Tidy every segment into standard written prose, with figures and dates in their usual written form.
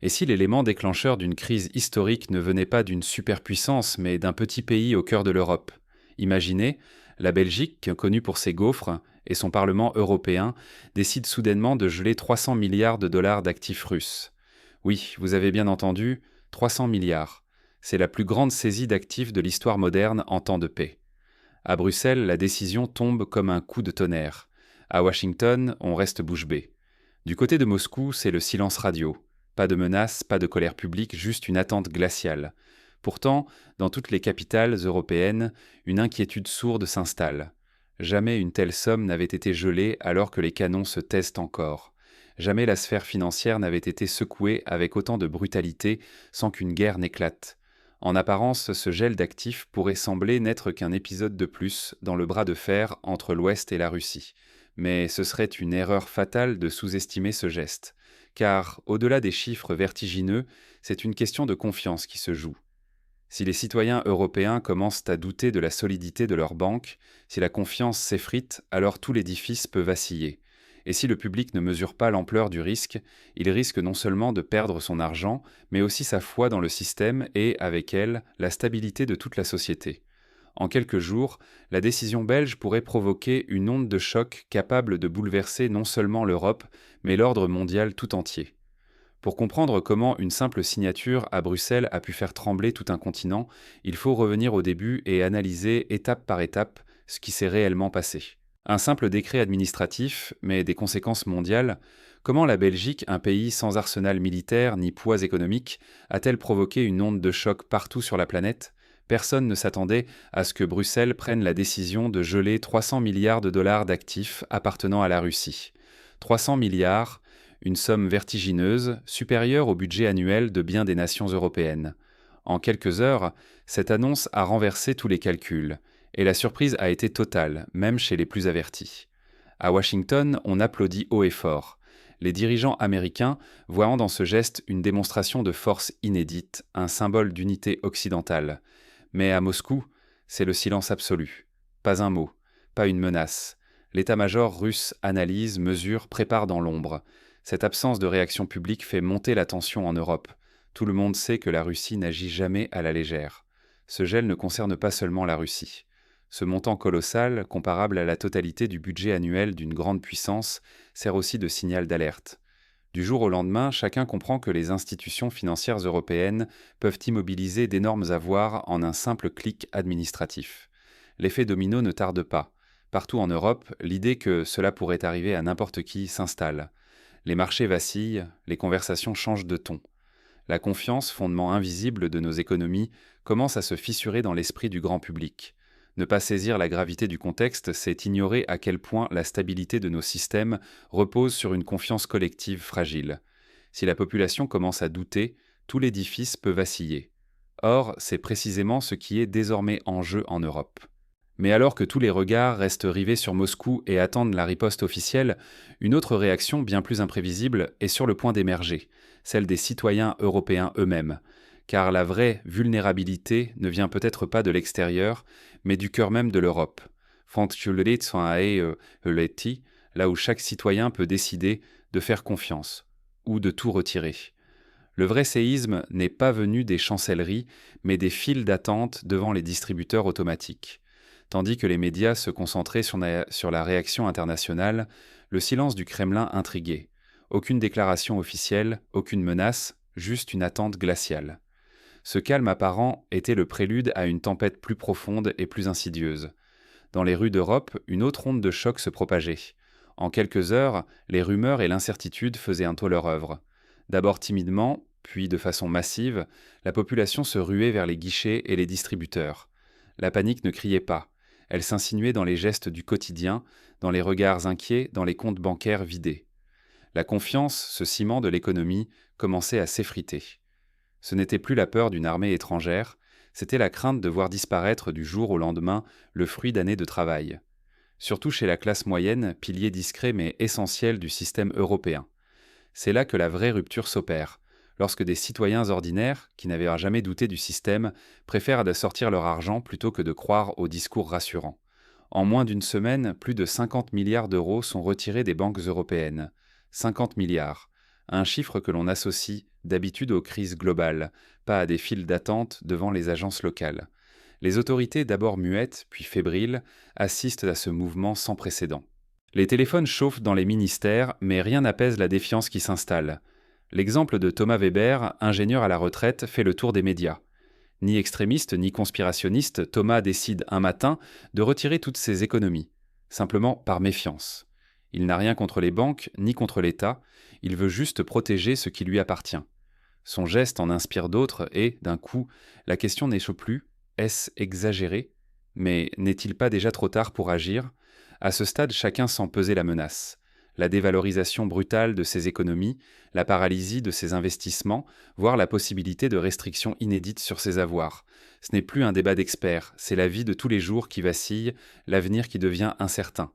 Et si l'élément déclencheur d'une crise historique ne venait pas d'une superpuissance, mais d'un petit pays au cœur de l'Europe? Imaginez, la Belgique, connue pour ses gaufres, et son Parlement européen décident soudainement de geler 300 milliards de dollars d'actifs russes. Oui, vous avez bien entendu, 300 milliards. C'est la plus grande saisie d'actifs de l'histoire moderne en temps de paix. À Bruxelles, la décision tombe comme un coup de tonnerre. À Washington, on reste bouche bée. Du côté de Moscou, c'est le silence radio. Pas de menaces, pas de colère publique, juste une attente glaciale. Pourtant, dans toutes les capitales européennes, une inquiétude sourde s'installe. Jamais une telle somme n'avait été gelée alors que les canons se taisent encore. Jamais la sphère financière n'avait été secouée avec autant de brutalité sans qu'une guerre n'éclate. En apparence, ce gel d'actifs pourrait sembler n'être qu'un épisode de plus dans le bras de fer entre l'Ouest et la Russie. Mais ce serait une erreur fatale de sous-estimer ce geste. Car, au-delà des chiffres vertigineux, c'est une question de confiance qui se joue. Si les citoyens européens commencent à douter de la solidité de leurs banques, si la confiance s'effrite, alors tout l'édifice peut vaciller. Et si le public ne mesure pas l'ampleur du risque, il risque non seulement de perdre son argent, mais aussi sa foi dans le système et, avec elle, la stabilité de toute la société. En quelques jours, la décision belge pourrait provoquer une onde de choc capable de bouleverser non seulement l'Europe, mais l'ordre mondial tout entier. Pour comprendre comment une simple signature à Bruxelles a pu faire trembler tout un continent, il faut revenir au début et analyser étape par étape ce qui s'est réellement passé. Un simple décret administratif, mais des conséquences mondiales. Comment la Belgique, un pays sans arsenal militaire ni poids économique, a-t-elle provoqué une onde de choc partout sur la planète? Personne ne s'attendait à ce que Bruxelles prenne la décision de geler 300 milliards de dollars d'actifs appartenant à la Russie. 300 milliards, une somme vertigineuse, supérieure au budget annuel de bien des nations européennes. En quelques heures, cette annonce a renversé tous les calculs, et la surprise a été totale, même chez les plus avertis. À Washington, on applaudit haut et fort. Les dirigeants américains voyant dans ce geste une démonstration de force inédite, un symbole d'unité occidentale. Mais à Moscou, c'est le silence absolu. Pas un mot, pas une menace. L'état-major russe analyse, mesure, prépare dans l'ombre. Cette absence de réaction publique fait monter la tension en Europe. Tout le monde sait que la Russie n'agit jamais à la légère. Ce gel ne concerne pas seulement la Russie. Ce montant colossal, comparable à la totalité du budget annuel d'une grande puissance, sert aussi de signal d'alerte. Du jour au lendemain, chacun comprend que les institutions financières européennes peuvent immobiliser d'énormes avoirs en un simple clic administratif. L'effet domino ne tarde pas. Partout en Europe, l'idée que cela pourrait arriver à n'importe qui s'installe. Les marchés vacillent, les conversations changent de ton. La confiance, fondement invisible de nos économies, commence à se fissurer dans l'esprit du grand public. Ne pas saisir la gravité du contexte, c'est ignorer à quel point la stabilité de nos systèmes repose sur une confiance collective fragile. Si la population commence à douter, tout l'édifice peut vaciller. Or, c'est précisément ce qui est désormais en jeu en Europe. Mais alors que tous les regards restent rivés sur Moscou et attendent la riposte officielle, une autre réaction bien plus imprévisible est sur le point d'émerger, celle des citoyens européens eux-mêmes. Car la vraie vulnérabilité ne vient peut-être pas de l'extérieur, mais du cœur même de l'Europe. Là où chaque citoyen peut décider de faire confiance, ou de tout retirer. Le vrai séisme n'est pas venu des chancelleries, mais des files d'attente devant les distributeurs automatiques. Tandis que les médias se concentraient sur la réaction internationale, le silence du Kremlin intriguait. Aucune déclaration officielle, aucune menace, juste une attente glaciale. Ce calme apparent était le prélude à une tempête plus profonde et plus insidieuse. Dans les rues d'Europe, une autre onde de choc se propageait. En quelques heures, les rumeurs et l'incertitude faisaient un peu leur œuvre. D'abord timidement, puis de façon massive, la population se ruait vers les guichets et les distributeurs. La panique ne criait pas. Elle s'insinuait dans les gestes du quotidien, dans les regards inquiets, dans les comptes bancaires vidés. La confiance, ce ciment de l'économie, commençait à s'effriter. Ce n'était plus la peur d'une armée étrangère, c'était la crainte de voir disparaître du jour au lendemain le fruit d'années de travail. Surtout chez la classe moyenne, pilier discret mais essentiel du système européen. C'est là que la vraie rupture s'opère, lorsque des citoyens ordinaires, qui n'avaient jamais douté du système, préfèrent sortir leur argent plutôt que de croire aux discours rassurants. En moins d'une semaine, plus de 50 milliards d'euros sont retirés des banques européennes. 50 milliards. un chiffre que l'on associe d'habitude aux crises globales, pas à des files d'attente devant les agences locales. Les autorités, d'abord muettes, puis fébriles, assistent à ce mouvement sans précédent. Les téléphones chauffent dans les ministères, mais rien n'apaise la défiance qui s'installe. L'exemple de Thomas Weber, ingénieur à la retraite, fait le tour des médias. Ni extrémiste ni conspirationniste, Thomas décide un matin de retirer toutes ses économies, simplement par méfiance. Il n'a rien contre les banques ni contre l'État, il veut juste protéger ce qui lui appartient. Son geste en inspire d'autres et, d'un coup, la question n'échappe plus: est-ce exagéré? Mais n'est-il pas déjà trop tard pour agir? À ce stade, chacun sent peser la menace. La dévalorisation brutale de ses économies, la paralysie de ses investissements, voire la possibilité de restrictions inédites sur ses avoirs. Ce n'est plus un débat d'experts, c'est la vie de tous les jours qui vacille, l'avenir qui devient incertain.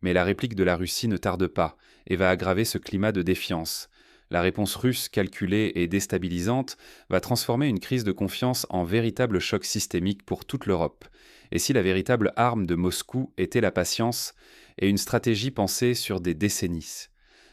Mais la réplique de la Russie ne tarde pas et va aggraver ce climat de défiance. La réponse russe, calculée et déstabilisante, va transformer une crise de confiance en véritable choc systémique pour toute l'Europe. Et si la véritable arme de Moscou était la patience et une stratégie pensée sur des décennies?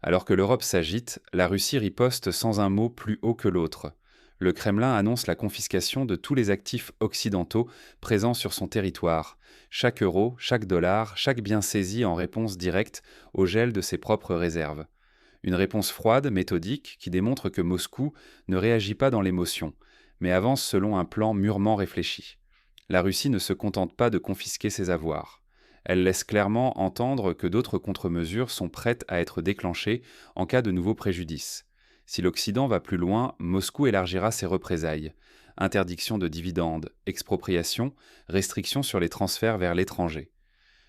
Alors que l'Europe s'agite, la Russie riposte sans un mot plus haut que l'autre. Le Kremlin annonce la confiscation de tous les actifs occidentaux présents sur son territoire. Chaque euro, chaque dollar, chaque bien saisi en réponse directe au gel de ses propres réserves. Une réponse froide, méthodique, qui démontre que Moscou ne réagit pas dans l'émotion, mais avance selon un plan mûrement réfléchi. La Russie ne se contente pas de confisquer ses avoirs. Elle laisse clairement entendre que d'autres contre-mesures sont prêtes à être déclenchées en cas de nouveau préjudice. Si l'Occident va plus loin, Moscou élargira ses représailles. Interdiction de dividendes, expropriation, restrictions sur les transferts vers l'étranger.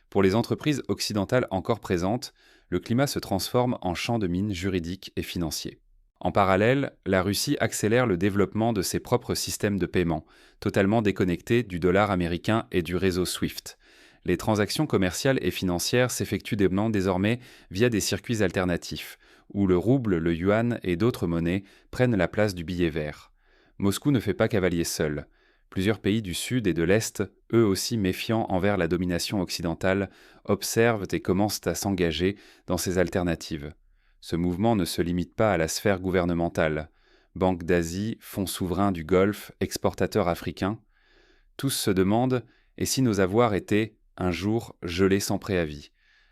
Pour les entreprises occidentales encore présentes, le climat se transforme en champ de mine juridique et financier. En parallèle, la Russie accélère le développement de ses propres systèmes de paiement, totalement déconnectés du dollar américain et du réseau SWIFT. Les transactions commerciales et financières s'effectuent désormais via des circuits alternatifs, où le rouble, le yuan et d'autres monnaies prennent la place du billet vert. Moscou ne fait pas cavalier seul. Plusieurs pays du Sud et de l'Est, eux aussi méfiants envers la domination occidentale, observent et commencent à s'engager dans ces alternatives. Ce mouvement ne se limite pas à la sphère gouvernementale. Banques d'Asie, fonds souverains du Golfe, exportateurs africains. Tous se demandent: et si nos avoirs étaient, un jour, gelés sans préavis?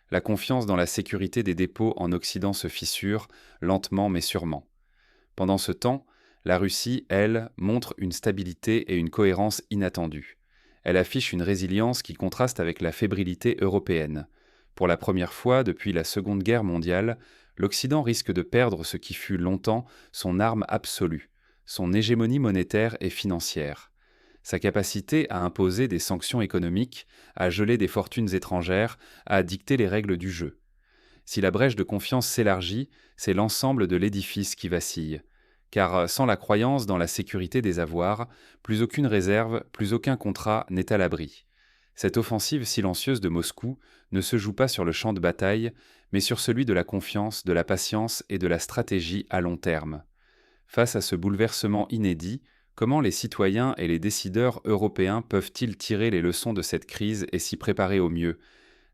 La confiance dans la sécurité des dépôts en Occident se fissure, lentement mais sûrement. Pendant ce temps, la Russie, elle, montre une stabilité et une cohérence inattendues. Elle affiche une résilience qui contraste avec la fébrilité européenne. Pour la première fois depuis la Seconde Guerre mondiale, l'Occident risque de perdre ce qui fut longtemps son arme absolue, son hégémonie monétaire et financière. Sa capacité à imposer des sanctions économiques, à geler des fortunes étrangères, à dicter les règles du jeu. Si la brèche de confiance s'élargit, c'est l'ensemble de l'édifice qui vacille. Car sans la croyance dans la sécurité des avoirs, plus aucune réserve, plus aucun contrat n'est à l'abri. Cette offensive silencieuse de Moscou ne se joue pas sur le champ de bataille, mais sur celui de la confiance, de la patience et de la stratégie à long terme. Face à ce bouleversement inédit, comment les citoyens et les décideurs européens peuvent-ils tirer les leçons de cette crise et s'y préparer au mieux?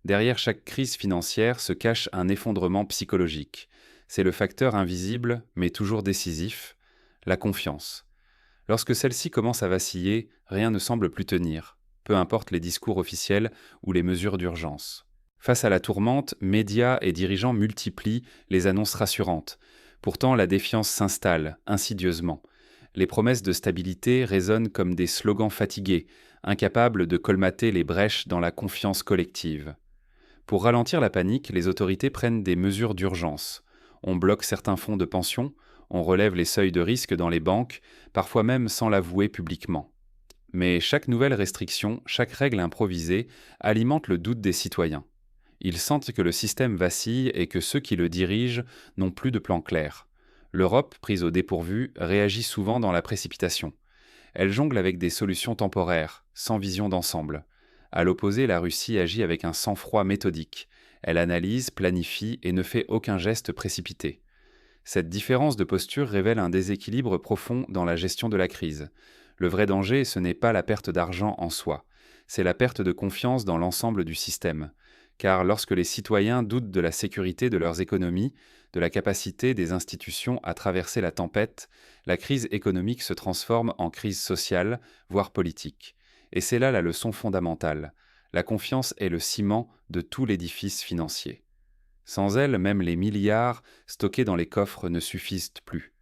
Derrière chaque crise financière se cache un effondrement psychologique. C'est le facteur invisible, mais toujours décisif, la confiance. Lorsque celle-ci commence à vaciller, rien ne semble plus tenir, peu importe les discours officiels ou les mesures d'urgence. Face à la tourmente, médias et dirigeants multiplient les annonces rassurantes. Pourtant, la défiance s'installe, insidieusement. Les promesses de stabilité résonnent comme des slogans fatigués, incapables de colmater les brèches dans la confiance collective. Pour ralentir la panique, les autorités prennent des mesures d'urgence. On bloque certains fonds de pension, on relève les seuils de risque dans les banques, parfois même sans l'avouer publiquement. Mais chaque nouvelle restriction, chaque règle improvisée, alimente le doute des citoyens. Ils sentent que le système vacille et que ceux qui le dirigent n'ont plus de plan clair. L'Europe, prise au dépourvu, réagit souvent dans la précipitation. Elle jongle avec des solutions temporaires, sans vision d'ensemble. À l'opposé, la Russie agit avec un sang-froid méthodique. Elle analyse, planifie et ne fait aucun geste précipité. Cette différence de posture révèle un déséquilibre profond dans la gestion de la crise. Le vrai danger, ce n'est pas la perte d'argent en soi, c'est la perte de confiance dans l'ensemble du système. car lorsque les citoyens doutent de la sécurité de leurs économies, de la capacité des institutions à traverser la tempête, la crise économique se transforme en crise sociale, voire politique. Et c'est là la leçon fondamentale. La confiance est le ciment de tout l'édifice financier. Sans elle, même les milliards stockés dans les coffres ne suffisent plus.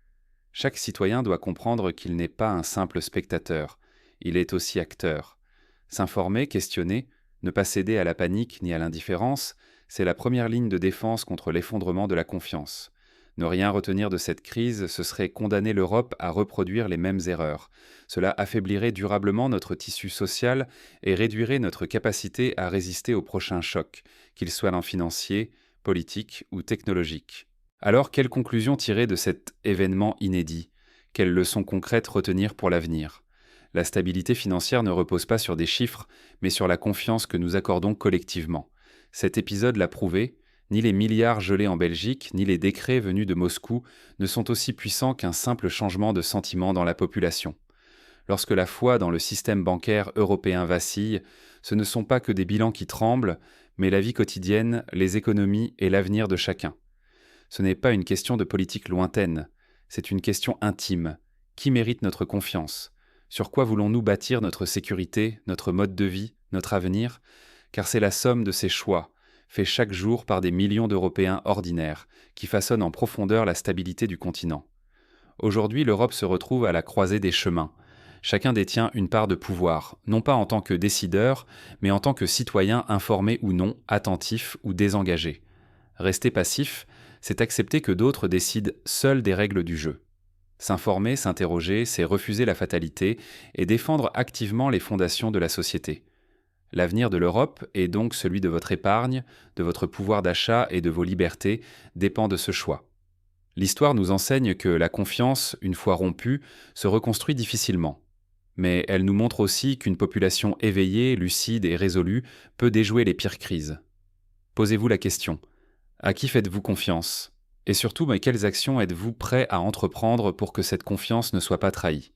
Chaque citoyen doit comprendre qu'il n'est pas un simple spectateur, il est aussi acteur. S'informer, questionner, ne pas céder à la panique ni à l'indifférence, c'est la première ligne de défense contre l'effondrement de la confiance. Ne rien retenir de cette crise, ce serait condamner l'Europe à reproduire les mêmes erreurs. Cela affaiblirait durablement notre tissu social et réduirait notre capacité à résister aux prochains chocs, qu'ils soient financiers, politiques ou technologiques. Alors, quelles conclusions tirer de cet événement inédit? Quelles leçons concrètes retenir pour l'avenir? La stabilité financière ne repose pas sur des chiffres, mais sur la confiance que nous accordons collectivement. Cet épisode l'a prouvé, ni les milliards gelés en Belgique, ni les décrets venus de Moscou ne sont aussi puissants qu'un simple changement de sentiment dans la population. Lorsque la foi dans le système bancaire européen vacille, ce ne sont pas que des bilans qui tremblent, mais la vie quotidienne, les économies et l'avenir de chacun. Ce n'est pas une question de politique lointaine, c'est une question intime. Qui mérite notre confiance? Sur quoi voulons-nous bâtir notre sécurité, notre mode de vie, notre avenir? Car c'est la somme de ces choix, faits chaque jour par des millions d'Européens ordinaires, qui façonnent en profondeur la stabilité du continent. Aujourd'hui, l'Europe se retrouve à la croisée des chemins. Chacun détient une part de pouvoir, non pas en tant que décideur, mais en tant que citoyen informé ou non, attentif ou désengagé. Rester passif, c'est accepter que d'autres décident seuls des règles du jeu. S'informer, s'interroger, c'est refuser la fatalité et défendre activement les fondations de la société. L'avenir de l'Europe, et donc celui de votre épargne, de votre pouvoir d'achat et de vos libertés, dépend de ce choix. L'histoire nous enseigne que la confiance, une fois rompue, se reconstruit difficilement. Mais elle nous montre aussi qu'une population éveillée, lucide et résolue peut déjouer les pires crises. Posez-vous la question. À qui faites-vous confiance? Et surtout, quelles actions êtes-vous prêt à entreprendre pour que cette confiance ne soit pas trahie?